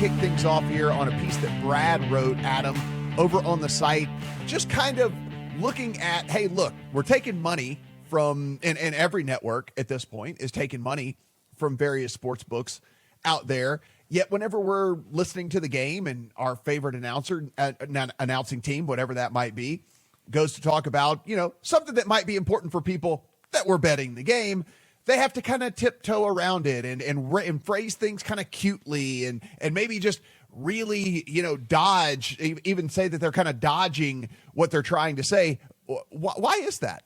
kick things off here on a piece that Brad wrote, Adam, over on the site, just kind of looking at, hey, look, we're taking money from, and every network at this point is taking money from various sports books out there. Yet whenever we're listening to the game and our favorite announcer, announcing team, whatever that might be, goes to talk about, something that might be important for people that we're betting the game, they have to kind of tiptoe around it and phrase things kind of cutely and maybe just really, dodge, even say that they're kind of dodging what they're trying to say. Why is that?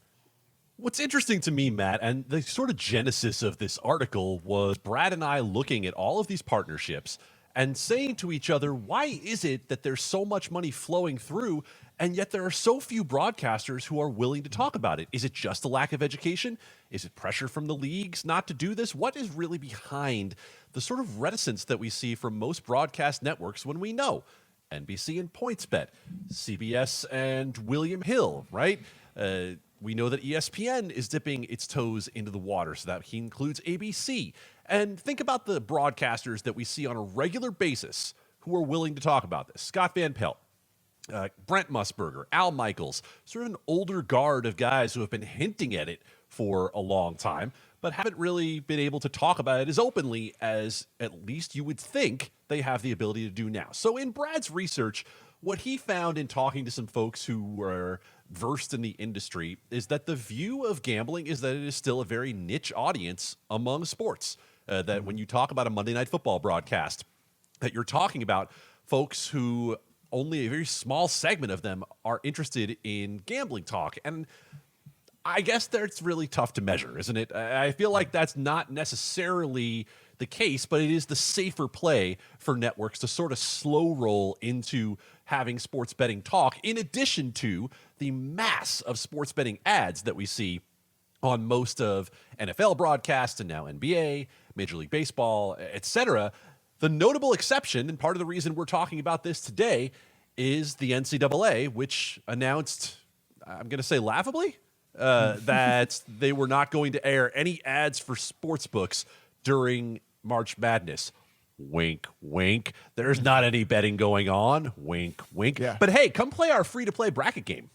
What's interesting to me, Matt, and the sort of genesis of this article was Brad and I looking at all of these partnerships and saying to each other, why is it that there's so much money flowing through and yet there are so few broadcasters who are willing to talk about it? Is it just a lack of education? Is it pressure from the leagues not to do this? What is really behind the sort of reticence that we see from most broadcast networks when we know NBC and PointsBet, CBS and William Hill, right? We know that ESPN is dipping its toes into the water, so that he includes ABC. And think about the broadcasters that we see on a regular basis who are willing to talk about this. Scott Van Pelt, Brent Musburger, Al Michaels, sort of an older guard of guys who have been hinting at it for a long time, but haven't really been able to talk about it as openly as at least you would think they have the ability to do now. So in Brad's research, what he found in talking to some folks who were versed in the industry is that the view of gambling is that it is still a very niche audience among sports. That when you talk about a Monday Night Football broadcast, that you're talking about folks who only a very small segment of them are interested in gambling talk. And I guess that's really tough to measure, isn't it? I feel like that's not necessarily the case, but it is the safer play for networks to sort of slow roll into having sports betting talk, in addition to the mass of sports betting ads that we see on most of NFL broadcasts and now NBA, Major League Baseball, etc. The notable exception, and part of the reason we're talking about this today, is the NCAA, which announced, I'm going to say laughably, that they were not going to air any ads for sportsbooks during March Madness. Wink, wink. There's not any betting going on. Wink, wink. Yeah. But hey, come play our free-to-play bracket game.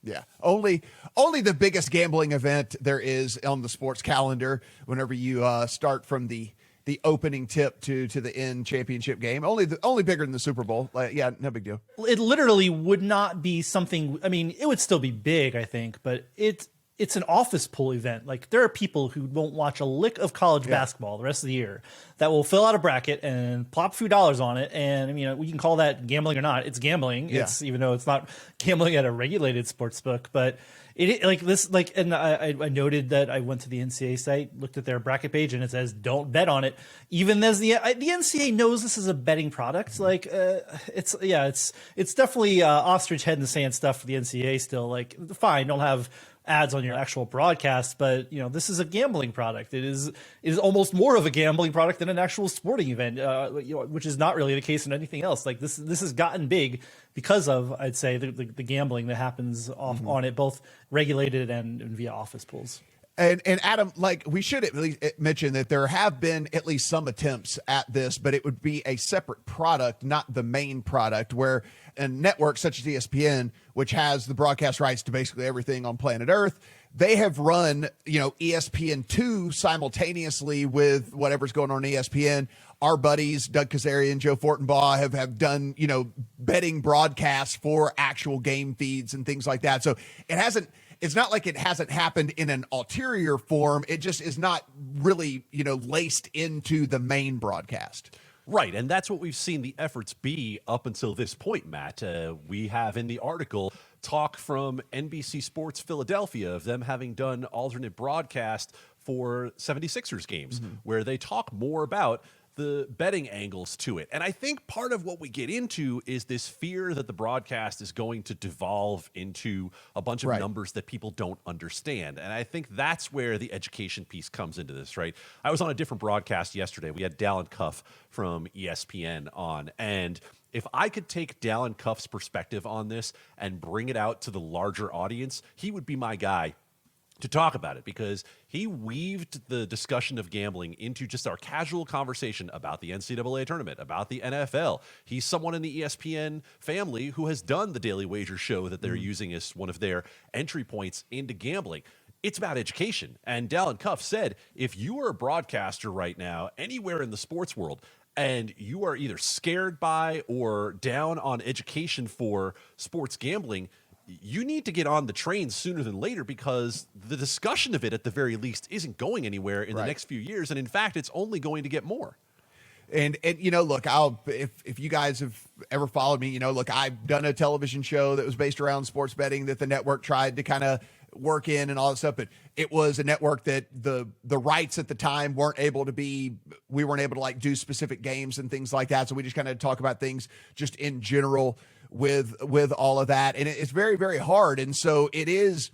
Yeah, only the biggest gambling event there is on the sports calendar. Whenever you start from the opening tip to the end championship game, only bigger than the Super Bowl. Yeah, no big deal. It literally would not be something. I mean, it would still be big, I think, but it's an office pool event. Like, there are people who won't watch a lick of college basketball the rest of the year that will fill out a bracket and plop a few dollars on it. And I mean, we can call that gambling or not. It's gambling. Yeah. It's, even though it's not gambling at a regulated sports book, but it like this, like, and I noted that I went to the NCAA site, looked at their bracket page, and it says, don't bet on it. Even as the NCAA knows this is a betting product. Like, it's definitely ostrich head in the sand stuff for the NCAA still. Like, fine, don't have ads on your actual broadcast, but this is a gambling product. It is almost more of a gambling product than an actual sporting event, which is not really the case in anything else. Like, this has gotten big because of, I'd say, the gambling that happens on it, both regulated and via office pools. And Adam, like, we should at least mention that there have been at least some attempts at this, but it would be a separate product, not the main product, where a network such as ESPN, which has the broadcast rights to basically everything on planet Earth, they have run, ESPN2 simultaneously with whatever's going on ESPN. Our buddies, Doug Kazarian, Joe Fortenbaugh, have done, betting broadcasts for actual game feeds and things like that. So it's not like it hasn't happened in an ulterior form. It just is not really, laced into the main broadcast. Right, and that's what we've seen the efforts be up until this point, Matt. We have in the article talk from NBC Sports Philadelphia of them having done alternate broadcast for 76ers games, where they talk more about the betting angles to it. And I think part of what we get into is this fear that the broadcast is going to devolve into a bunch of numbers that people don't understand. And I think that's where the education piece comes into this, right? I was on a different broadcast yesterday. We had Dallin Cuff from ESPN on, and if I could take Dallin Cuff's perspective on this and bring it out to the larger audience, he would be my guy to talk about it, because he weaved the discussion of gambling into just our casual conversation about the NCAA tournament, about the NFL. He's someone in the ESPN family who has done the Daily Wager show that they're using as one of their entry points into gambling. It's about education. And Dallin Cuff said, if you are a broadcaster right now, anywhere in the sports world, and you are either scared by or down on education for sports gambling, you need to get on the train sooner than later, because the discussion of it, at the very least, isn't going anywhere in the next few years. And in fact, it's only going to get more. And you know, look, if you guys have ever followed me, you know, look, I've done a television show that was based around sports betting that the network tried to kind of work in and all that stuff, but it was a network that the rights at the time we weren't able to like do specific games and things like that. So we just kind of talk about things just in general with all of that. And it's very, very hard. And so it is,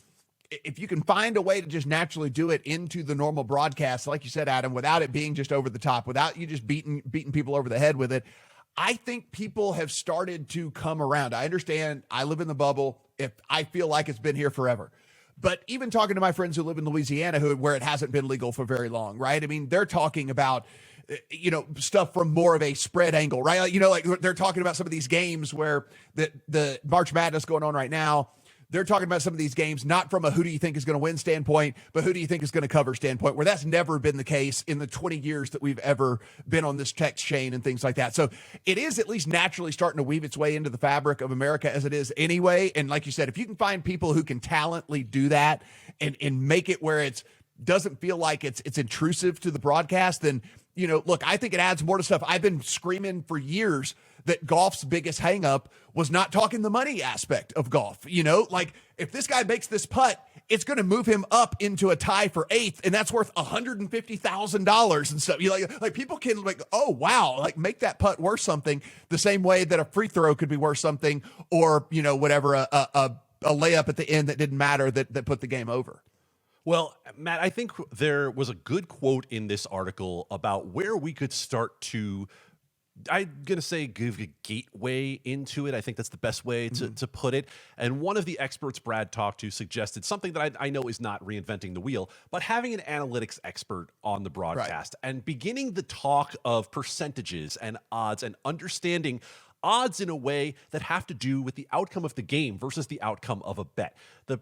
if you can find a way to just naturally do it into the normal broadcast, like you said, Adam, without it being just over the top, without you just beating people over the head with it, I think people have started to come around. I understand I live in the bubble. If I feel like it's been here forever. But even talking to my friends who live in Louisiana, where it hasn't been legal for very long, right? I mean, they're talking about, you know, stuff from more of a spread angle, right? Like, you know, like they're talking about some of these games where the March Madness going on right now. They're talking about some of these games not from a who do you think is going to win standpoint, but who do you think is going to cover standpoint, where that's never been the case in the 20 years that we've ever been on this text chain and things like that. So it is at least naturally starting to weave its way into the fabric of America as it is anyway. And like you said, if you can find people who can talently do that and make it where it doesn't feel like it's intrusive to the broadcast, then, you know, look, I think it adds more to stuff. I've been screaming for years that golf's biggest hangup was not talking the money aspect of golf. You know, like if this guy makes this putt, it's going to move him up into a tie for 8th, and that's worth $150,000 and stuff. You like people can like, oh wow, like make that putt worth something the same way that a free throw could be worth something, or you know whatever a layup at the end that didn't matter that put the game over. Well, Matt, I think there was a good quote in this article about where we could start to, I'm going to say, give a gateway into it. I think that's the best way to put it. And one of the experts Brad talked to suggested something that I know is not reinventing the wheel, but having an analytics expert on the broadcast and beginning the talk of percentages and odds and understanding odds in a way that have to do with the outcome of the game versus the outcome of a bet. The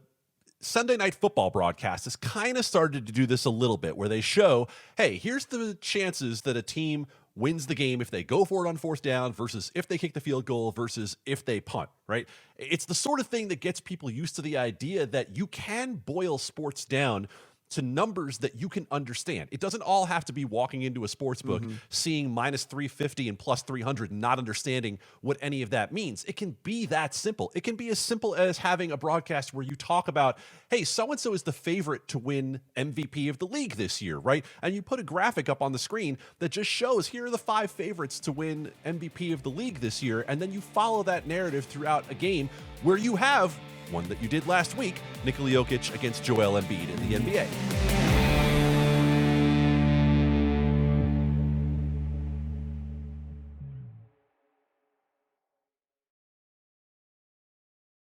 Sunday Night Football broadcast has kind of started to do this a little bit, where they show, hey, here's the chances that a team wins the game if they go for it on 4th down versus if they kick the field goal versus if they punt, right? It's the sort of thing that gets people used to the idea that you can boil sports down to numbers that you can understand. It doesn't all have to be walking into a sports book, seeing minus 350 and plus 300 and not understanding what any of that means. It can be that simple. It can be as simple as having a broadcast where you talk about, hey, so-and-so is the favorite to win MVP of the league this year, right? And you put a graphic up on the screen that just shows, here are the 5 favorites to win MVP of the league this year. And then you follow that narrative throughout a game where you have one that you did last week, Nikola Jokic against Joel Embiid in the NBA.